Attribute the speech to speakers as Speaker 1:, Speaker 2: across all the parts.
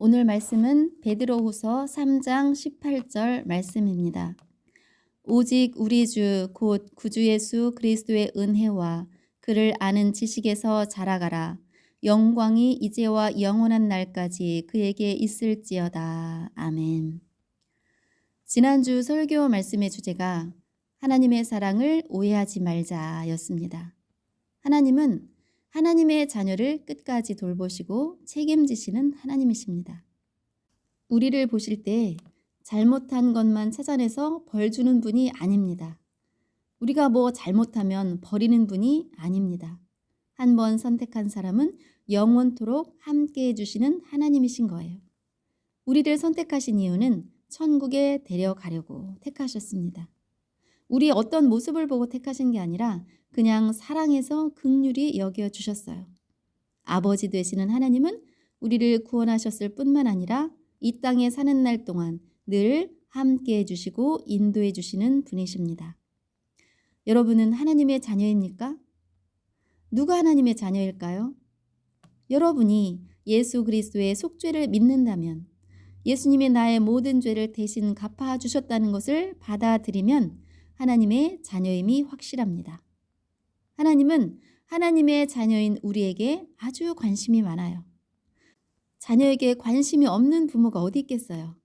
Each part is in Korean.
Speaker 1: 오늘 말씀은 베드로후서 3장 18절 말씀입니다. 오직 우리 주 곧 구주 예수 그리스도의 은혜와 그를 아는 지식에서 자라가라. 영광이 이제와 영원한 날까지 그에게 있을지어다. 아멘. 지난주 설교 말씀의 주제가 하나님의 사랑을 오해하지 말자였습니다. 하나님은 하나님의 자녀를 끝까지 돌보시고 책임지시는 하나님이십니다. 우리를 보실 때 잘못한 것만 찾아내서 벌 주는 분이 아닙니다. 우리가 뭐 잘못하면 버리는 분이 아닙니다. 한번 선택한 사람은 영원토록 함께 해주시는 하나님이신 거예요. 우리를 선택하신 이유는 천국에 데려가려고 택하셨습니다. 우리 어떤 모습을 보고 택하신 게 아니라 그냥 사랑해서 긍휼히 여겨주셨어요. 아버지 되시는 하나님은 우리를 구원하셨을 뿐만 아니라 이 땅에 사는 날 동안 늘 함께 해주시고 인도해 주시는 분이십니다. 여러분은 하나님의 자녀입니까? 누가 하나님의 자녀일까요? 여러분이 예수 그리스도의 속죄를 믿는다면, 예수님이 나의 모든 죄를 대신 갚아주셨다는 것을 받아들이면 하나님의 자녀임이 확실합니다. 하나님은 하나님의 자녀인 우리에게 아주 관심이 많아요. 자녀에게 관심이 없는 부모가 어디 있겠어요?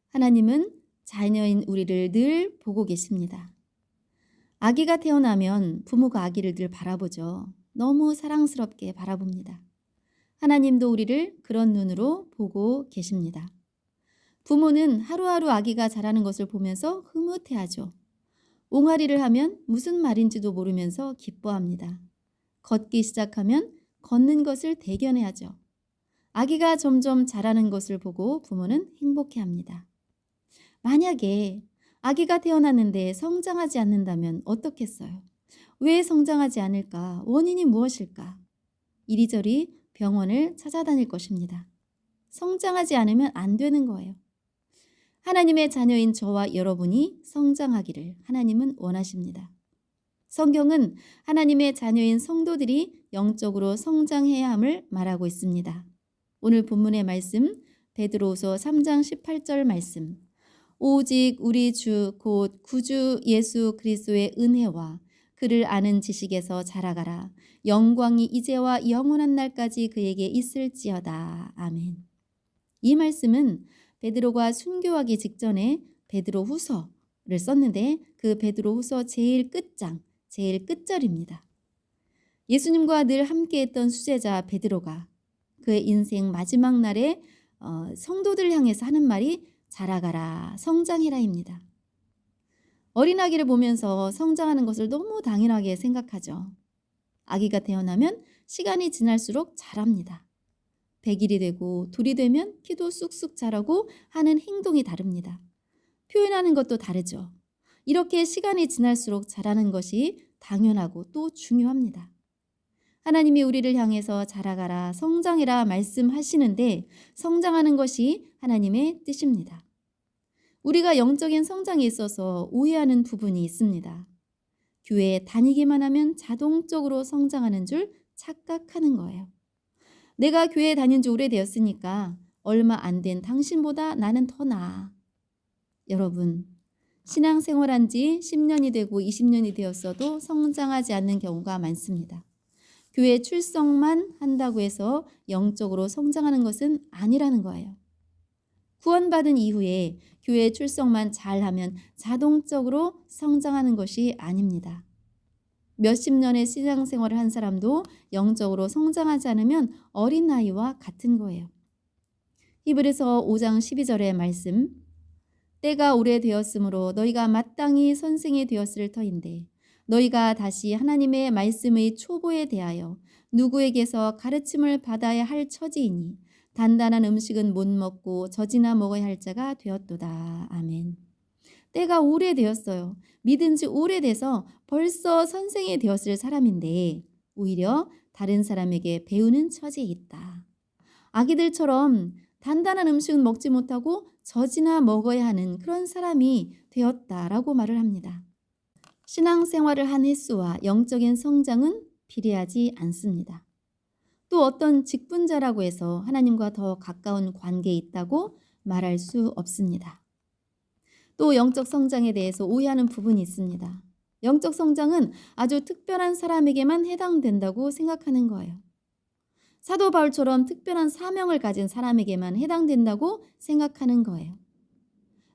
Speaker 1: 하나님은 자녀인 우리를 늘 보고 계십니다. 아기가 태어나면 부모가 아기를 늘 바라보죠. 너무 사랑스럽게 바라봅니다. 하나님도 우리를 그런 눈으로 보고 계십니다. 부모는 하루하루 아기가 자라는 것을 보면서 흐뭇해하죠. 옹알이를 하면 무슨 말인지도 모르면서 기뻐합니다. 걷기 시작하면 걷는 것을 대견해하죠. 아기가 점점 자라는 것을 보고 부모는 행복해합니다. 만약에 아기가 태어났는데 성장하지 않는다면 어떻겠어요? 왜 성장하지 않을까? 원인이 무엇일까? 이리저리 병원을 찾아다닐 것입니다. 성장하지 않으면 안 되는 거예요. 하나님의 자녀인 저와 여러분이 성장하기를 하나님은 원하십니다. 성경은 하나님의 자녀인 성도들이 영적으로 성장해야 함을 말하고 있습니다. 오늘 본문의 말씀 베드로후서 3장 18절 말씀. 오직 우리 주 곧 구주 예수 그리스도의 은혜와 그를 아는 지식에서 자라가라. 영광이 이제와 영원한 날까지 그에게 있을지어다. 아멘. 이 말씀은 베드로가 순교하기 직전에 베드로후서를 썼는데 그 베드로후서 제일 끝장, 제일 끝절입니다. 예수님과 늘 함께했던 수제자 베드로가 그의 인생 마지막 날에 성도들을 향해서 하는 말이 자라가라, 성장해라입니다. 어린아기를 보면서 성장하는 것을 너무 당연하게 생각하죠. 아기가 태어나면 시간이 지날수록 자랍니다. 100일이 되고 둘이 되면 키도 쑥쑥 자라고 하는 행동이 다릅니다. 표현하는 것도 다르죠. 이렇게 시간이 지날수록 자라는 것이 당연하고 또 중요합니다. 하나님이 우리를 향해서 자라가라, 성장해라 말씀하시는데 성장하는 것이 하나님의 뜻입니다. 우리가 영적인 성장에 있어서 오해하는 부분이 있습니다. 교회에 다니기만 하면 자동적으로 성장하는 줄 착각하는 거예요. 내가 교회에 다닌 지 오래되었으니까 얼마 안 된 당신보다 나는 더 나아. 여러분, 신앙생활한 지 10년이 되고 20년이 되었어도 성장하지 않는 경우가 많습니다. 교회 출석만 한다고 해서 영적으로 성장하는 것은 아니라는 거예요. 구원받은 이후에 교회 출석만 잘하면 자동적으로 성장하는 것이 아닙니다. 몇십 년의 신앙생활을 한 사람도 영적으로 성장하지 않으면 어린아이와 같은 거예요. 히브리서 5장 12절의 말씀. 때가 오래되었으므로 너희가 마땅히 선생이 되었을 터인데 너희가 다시 하나님의 말씀의 초보에 대하여 누구에게서 가르침을 받아야 할 처지이니 단단한 음식은 못 먹고 젖이나 먹어야 할 자가 되었도다. 아멘. 때가 오래되었어요. 믿은 지 오래돼서 벌써 선생이 되었을 사람인데 오히려 다른 사람에게 배우는 처지에 있다. 아기들처럼 단단한 음식은 먹지 못하고 젖이나 먹어야 하는 그런 사람이 되었다라고 말을 합니다. 신앙생활을 한 횟수와 영적인 성장은 비례하지 않습니다. 또 어떤 직분자라고 해서 하나님과 더 가까운 관계에 있다고 말할 수 없습니다. 또 영적 성장에 대해서 오해하는 부분이 있습니다. 영적 성장은 아주 특별한 사람에게만 해당된다고 생각하는 거예요. 사도 바울처럼 특별한 사명을 가진 사람에게만 해당된다고 생각하는 거예요.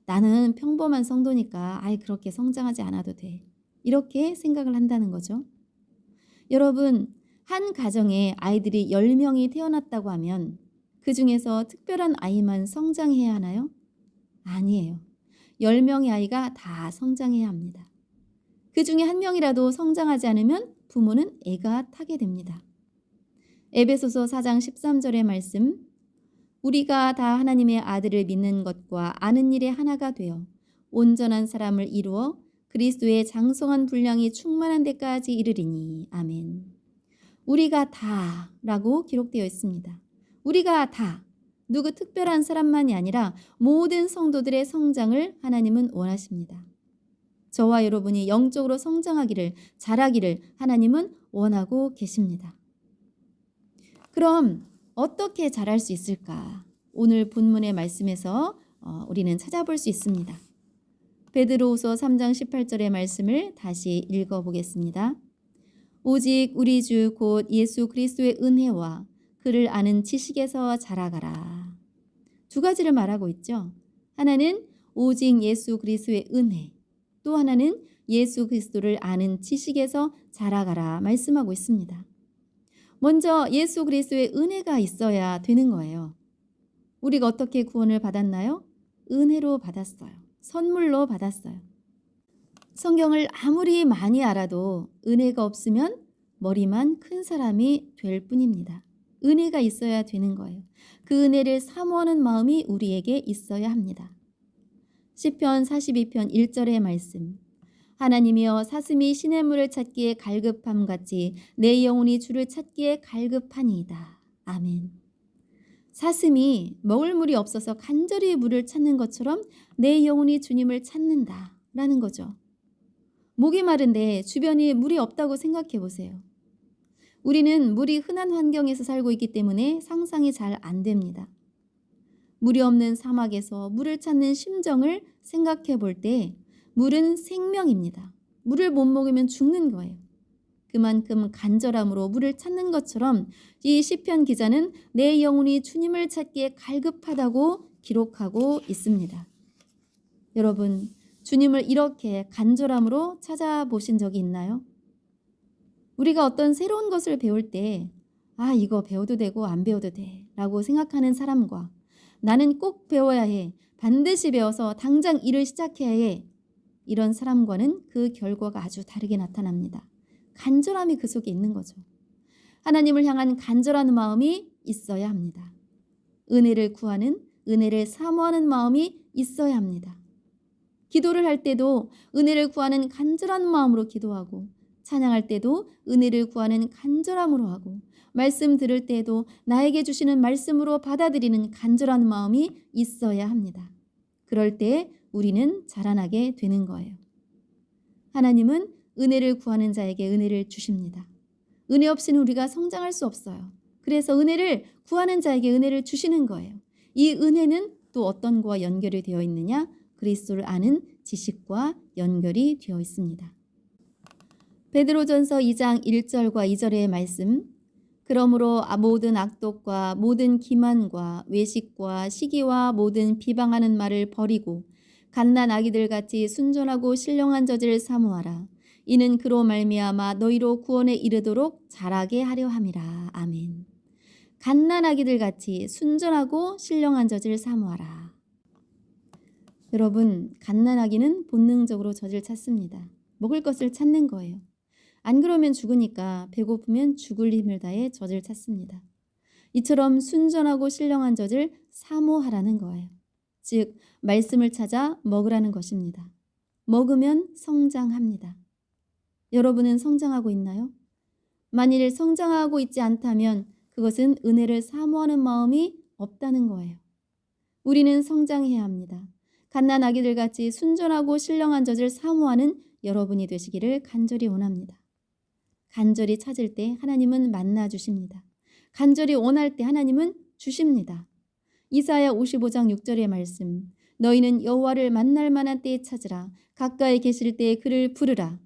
Speaker 1: 나는 평범한 성도니까 그렇게 성장하지 않아도 돼. 이렇게 생각을 한다는 거죠. 여러분, 한 가정에 아이들이 10명이 태어났다고 하면 그 중에서 특별한 아이만 성장해야 하나요? 아니에요. 10명의 아이가 다 성장해야 합니다. 그 중에 한 명이라도 성장하지 않으면 부모는 애가 타게 됩니다. 에베소서 4장 13절의 말씀, 우리가 다 하나님의 아들을 믿는 것과 아는 일에 하나가 되어 온전한 사람을 이루어 그리스도의 장성한 분량이 충만한 데까지 이르리니. 아멘. 우리가 다라고 기록되어 있습니다. 우리가 다, 누구 특별한 사람만이 아니라 모든 성도들의 성장을 하나님은 원하십니다. 저와 여러분이 영적으로 성장하기를, 자라기를 하나님은 원하고 계십니다. 그럼 어떻게 자랄 수 있을까? 오늘 본문의 말씀에서 우리는 찾아볼 수 있습니다. 베드로후서 3장 18절의 말씀을 다시 읽어보겠습니다. 오직 우리 주 곧 예수 그리스도의 은혜와 그를 아는 지식에서 자라가라. 두 가지를 말하고 있죠. 하나는 오직 예수 그리스도의 은혜, 또 하나는 예수 그리스도를 아는 지식에서 자라가라 말씀하고 있습니다. 먼저 예수 그리스도의 은혜가 있어야 되는 거예요. 우리가 어떻게 구원을 받았나요? 은혜로 받았어요. 선물로 받았어요. 성경을 아무리 많이 알아도 은혜가 없으면 머리만 큰 사람이 될 뿐입니다. 은혜가 있어야 되는 거예요. 그 은혜를 사모하는 마음이 우리에게 있어야 합니다. 시편 42편 1절의 말씀, 하나님이여 사슴이 시냇물을 찾기에 갈급함같이 내 영혼이 주를 찾기에 갈급하니이다. 아멘. 사슴이 먹을 물이 없어서 간절히 물을 찾는 것처럼 내 영혼이 주님을 찾는다라는 거죠. 목이 마른데 주변이 물이 없다고 생각해 보세요. 우리는 물이 흔한 환경에서 살고 있기 때문에 상상이 잘 안 됩니다. 물이 없는 사막에서 물을 찾는 심정을 생각해 볼 때 물은 생명입니다. 물을 못 먹으면 죽는 거예요. 그만큼 간절함으로 물을 찾는 것처럼 이 시편 기자는 내 영혼이 주님을 찾기에 갈급하다고 기록하고 있습니다. 여러분, 주님을 이렇게 간절함으로 찾아보신 적이 있나요? 우리가 어떤 새로운 것을 배울 때 이거 배워도 되고 안 배워도 돼 라고 생각하는 사람과 나는 꼭 배워야 해, 반드시 배워서 당장 일을 시작해야 해, 이런 사람과는 그 결과가 아주 다르게 나타납니다. 간절함이 그 속에 있는 거죠. 하나님을 향한 간절한 마음이 있어야 합니다. 은혜를 구하는, 은혜를 사모하는 마음이 있어야 합니다. 기도를 할 때도 은혜를 구하는 간절한 마음으로 기도하고, 찬양할 때도 은혜를 구하는 간절함으로 하고, 말씀 들을 때에도 나에게 주시는 말씀으로 받아들이는 간절한 마음이 있어야 합니다. 그럴 때 우리는 자라나게 되는 거예요. 하나님은 은혜를 구하는 자에게 은혜를 주십니다. 은혜 없이는 우리가 성장할 수 없어요. 그래서 은혜를 구하는 자에게 은혜를 주시는 거예요. 이 은혜는 또 어떤 거와 연결이 되어 있느냐? 그리스도를 아는 지식과 연결이 되어 있습니다. 베드로전서 2장 1절과 2절의 말씀, 그러므로 모든 악독과 모든 기만과 외식과 시기와 모든 비방하는 말을 버리고 갓난 아기들같이 순전하고 신령한 저지를 사모하라. 이는 그로 말미암아 너희로 구원에 이르도록 자라게 하려 함이라. 아멘. 갓난 아기들같이 순전하고 신령한 저지를 사모하라. 여러분, 갓난 아기는 본능적으로 젖을 찾습니다. 먹을 것을 찾는 거예요. 안 그러면 죽으니까 배고프면 죽을 힘을 다해 젖을 찾습니다. 이처럼 순전하고 신령한 젖을 사모하라는 거예요. 즉, 말씀을 찾아 먹으라는 것입니다. 먹으면 성장합니다. 여러분은 성장하고 있나요? 만일 성장하고 있지 않다면 그것은 은혜를 사모하는 마음이 없다는 거예요. 우리는 성장해야 합니다. 갓난 아기들같이 순전하고 신령한 젖을 사모하는 여러분이 되시기를 간절히 원합니다. 간절히 찾을 때 하나님은 만나 주십니다. 간절히 원할 때 하나님은 주십니다. 이사야 55장 6절의 말씀. 너희는 여호와를 만날 만한 때에 찾으라. 가까이 계실 때에 그를 부르라.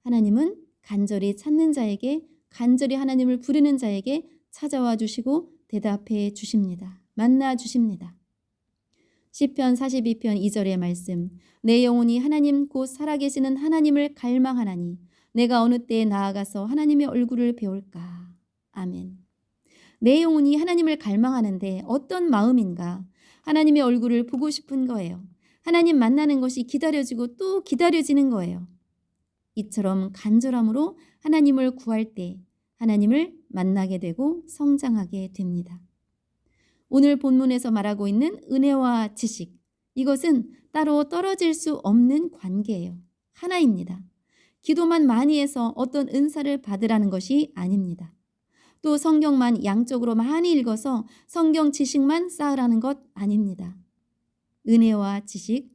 Speaker 1: 하나님은 간절히 찾는 자에게, 간절히 하나님을 부르는 자에게 찾아와 주시고 대답해 주십니다. 만나 주십니다. 시편 42편 2절의 말씀. 내 영혼이 하나님 곧 살아계시는 하나님을 갈망하나니 내가 어느 때에 나아가서 하나님의 얼굴을 배울까. 아멘. 내 영혼이 하나님을 갈망하는데 어떤 마음인가? 하나님의 얼굴을 보고 싶은 거예요. 하나님 만나는 것이 기다려지고 또 기다려지는 거예요. 이처럼 간절함으로 하나님을 구할 때 하나님을 만나게 되고 성장하게 됩니다. 오늘 본문에서 말하고 있는 은혜와 지식, 이것은 따로 떨어질 수 없는 관계예요. 하나입니다. 기도만 많이 해서 어떤 은사를 받으라는 것이 아닙니다. 또 성경만 양쪽으로 많이 읽어서 성경 지식만 쌓으라는 것 아닙니다. 은혜와 지식,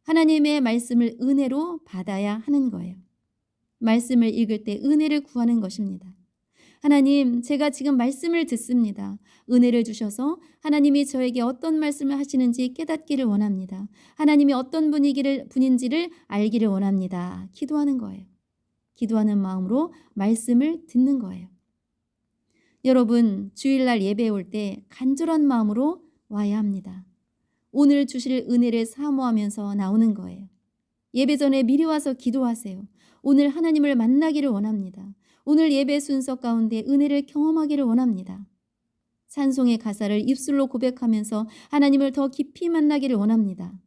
Speaker 1: 하나님의 말씀을 은혜로 받아야 하는 거예요. 말씀을 읽을 때 은혜를 구하는 것입니다. 하나님, 제가 지금 말씀을 듣습니다. 은혜를 주셔서 하나님이 저에게 어떤 말씀을 하시는지 깨닫기를 원합니다. 하나님이 어떤 분인지를 알기를 원합니다. 기도하는 거예요. 기도하는 마음으로 말씀을 듣는 거예요. 여러분, 주일날 예배에 올 때 간절한 마음으로 와야 합니다. 오늘 주실 은혜를 사모하면서 나오는 거예요. 예배 전에 미리 와서 기도하세요. 오늘 하나님을 만나기를 원합니다. 오늘 예배 순서 가운데 은혜를 경험하기를 원합니다. 찬송의 가사를 입술로 고백하면서 하나님을 더 깊이 만나기를 원합니다.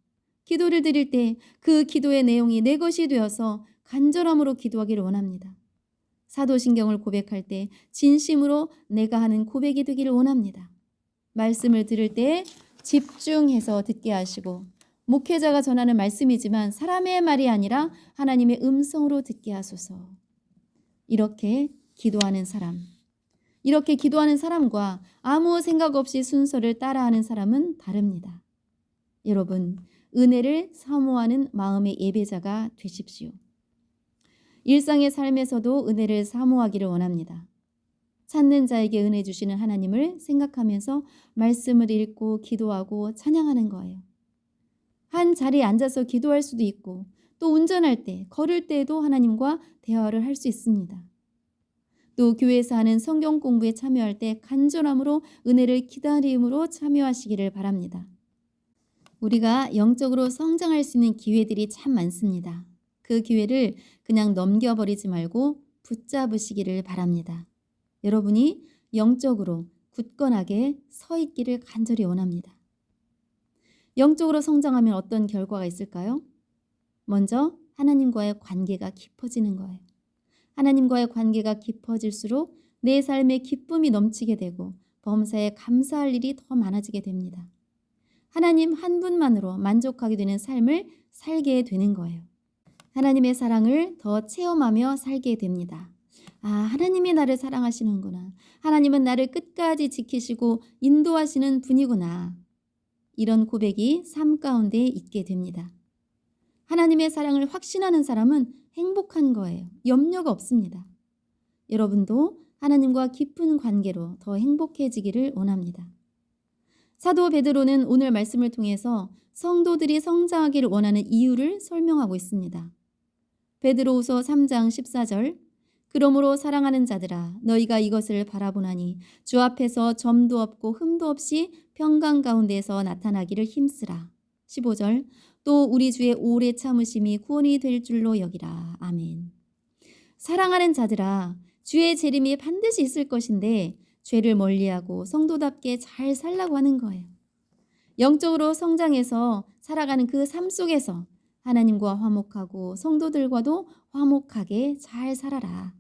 Speaker 1: 기도를 드릴 때 그 기도의 내용이 내 것이 되어서 간절함으로 기도하기를 원합니다. 사도신경을 고백할 때 진심으로 내가 하는 고백이 되기를 원합니다. 말씀을 들을 때 집중해서 듣게 하시고, 목회자가 전하는 말씀이지만 사람의 말이 아니라 하나님의 음성으로 듣게 하소서. 이렇게 기도하는 사람, 이렇게 기도하는 사람과 아무 생각 없이 순서를 따라하는 사람은 다릅니다. 여러분, 은혜를 사모하는 마음의 예배자가 되십시오. 일상의 삶에서도 은혜를 사모하기를 원합니다. 찾는 자에게 은혜 주시는 하나님을 생각하면서 말씀을 읽고 기도하고 찬양하는 거예요. 한 자리에 앉아서 기도할 수도 있고, 또 운전할 때, 걸을 때에도 하나님과 대화를 할 수 있습니다. 또 교회에서 하는 성경 공부에 참여할 때 간절함으로 은혜를 기다림으로 참여하시기를 바랍니다. 우리가 영적으로 성장할 수 있는 기회들이 참 많습니다. 그 기회를 그냥 넘겨버리지 말고 붙잡으시기를 바랍니다. 여러분이 영적으로 굳건하게 서 있기를 간절히 원합니다. 영적으로 성장하면 어떤 결과가 있을까요? 먼저 하나님과의 관계가 깊어지는 거예요. 하나님과의 관계가 깊어질수록 내 삶에 기쁨이 넘치게 되고 범사에 감사할 일이 더 많아지게 됩니다. 하나님 한 분만으로 만족하게 되는 삶을 살게 되는 거예요. 하나님의 사랑을 더 체험하며 살게 됩니다. 아, 하나님이 나를 사랑하시는구나. 하나님은 나를 끝까지 지키시고 인도하시는 분이구나. 이런 고백이 삶 가운데 있게 됩니다. 하나님의 사랑을 확신하는 사람은 행복한 거예요. 염려가 없습니다. 여러분도 하나님과 깊은 관계로 더 행복해지기를 원합니다. 사도 베드로는 오늘 말씀을 통해서 성도들이 성장하기를 원하는 이유를 설명하고 있습니다. 베드로후서 3장 14절. 그러므로 사랑하는 자들아, 너희가 이것을 바라보나니 주 앞에서 점도 없고 흠도 없이 평강 가운데서 나타나기를 힘쓰라. 15절. 또 우리 주의 오래 참으심이 구원이 될 줄로 여기라. 아멘. 사랑하는 자들아, 주의 재림이 반드시 있을 것인데 죄를 멀리하고 성도답게 잘 살라고 하는 거예요. 영적으로 성장해서 살아가는 그 삶 속에서 하나님과 화목하고 성도들과도 화목하게 잘 살아라.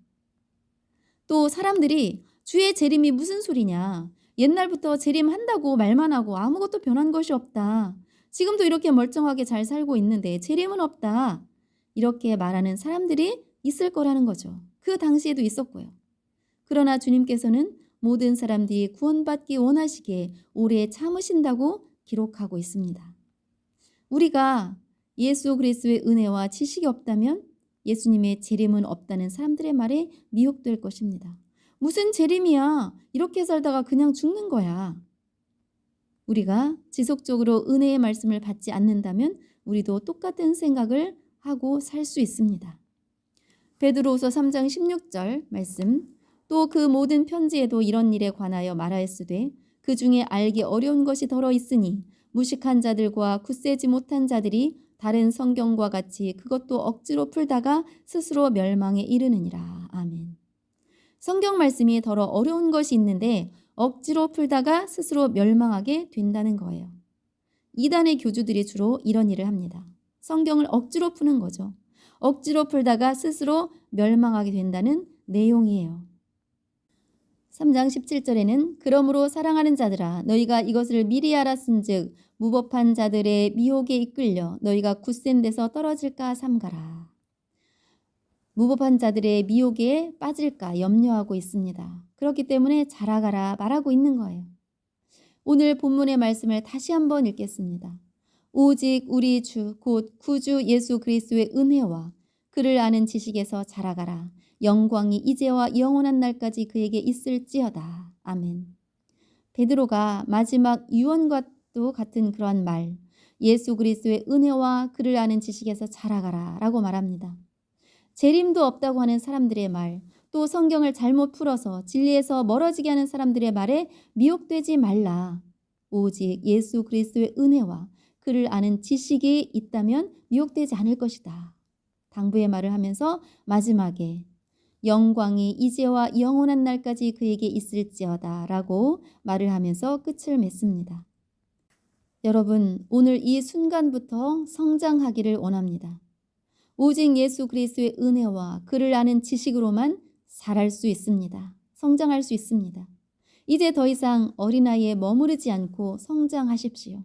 Speaker 1: 또 사람들이 주의 재림이 무슨 소리냐, 옛날부터 재림한다고 말만 하고 아무것도 변한 것이 없다, 지금도 이렇게 멀쩡하게 잘 살고 있는데 재림은 없다, 이렇게 말하는 사람들이 있을 거라는 거죠. 그 당시에도 있었고요. 그러나 주님께서는 모든 사람들이 구원받기 원하시기에 오래 참으신다고 기록하고 있습니다. 우리가 예수 그리스도의 은혜와 지식이 없다면 예수님의 재림은 없다는 사람들의 말에 미혹될 것입니다. 무슨 재림이야. 이렇게 살다가 그냥 죽는 거야. 우리가 지속적으로 은혜의 말씀을 받지 않는다면 우리도 똑같은 생각을 하고 살 수 있습니다. 베드로후서 3장 16절 말씀. 또 그 모든 편지에도 이런 일에 관하여 말하였으되 그 중에 알기 어려운 것이 더러 있으니 무식한 자들과 굳세지 못한 자들이 다른 성경과 같이 그것도 억지로 풀다가 스스로 멸망에 이르느니라. 아멘. 성경 말씀이 더러 어려운 것이 있는데 억지로 풀다가 스스로 멸망하게 된다는 거예요. 이단의 교주들이 주로 이런 일을 합니다. 성경을 억지로 푸는 거죠. 억지로 풀다가 스스로 멸망하게 된다는 내용이에요. 3장 17절에는 그러므로 사랑하는 자들아 너희가 이것을 미리 알았은즉 무법한 자들의 미혹에 이끌려 너희가 굳센 데서 떨어질까 삼가라. 무법한 자들의 미혹에 빠질까 염려하고 있습니다. 그렇기 때문에 자라가라 말하고 있는 거예요. 오늘 본문의 말씀을 다시 한번 읽겠습니다. 오직 우리 주 곧 구주 예수 그리스도의 은혜와 그를 아는 지식에서 자라가라. 영광이 이제와 영원한 날까지 그에게 있을지어다. 아멘. 베드로가 마지막 유언과도 같은 그러한 말, 예수 그리스도의 은혜와 그를 아는 지식에서 자라가라 라고 말합니다. 재림도 없다고 하는 사람들의 말, 또 성경을 잘못 풀어서 진리에서 멀어지게 하는 사람들의 말에 미혹되지 말라. 오직 예수 그리스도의 은혜와 그를 아는 지식이 있다면 미혹되지 않을 것이다. 당부의 말을 하면서 마지막에 영광이 이제와 영원한 날까지 그에게 있을지어다 라고 말을 하면서 끝을 맺습니다. 여러분, 오늘 이 순간부터 성장하기를 원합니다. 오직 예수 그리스도의 은혜와 그를 아는 지식으로만 자랄 수 있습니다. 성장할 수 있습니다. 이제 더 이상 어린아이에 머무르지 않고 성장하십시오.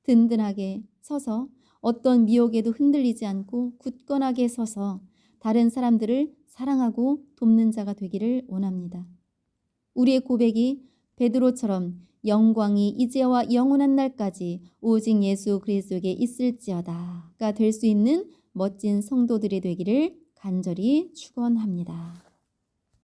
Speaker 1: 든든하게 서서 어떤 미혹에도 흔들리지 않고 굳건하게 서서 다른 사람들을 사랑하고 돕는 자가 되기를 원합니다. 우리의 고백이 베드로처럼 영광이 이제와 영원한 날까지 오직 예수 그리스도에게 있을지어다가 될 수 있는 멋진 성도들이 되기를 간절히 축원합니다.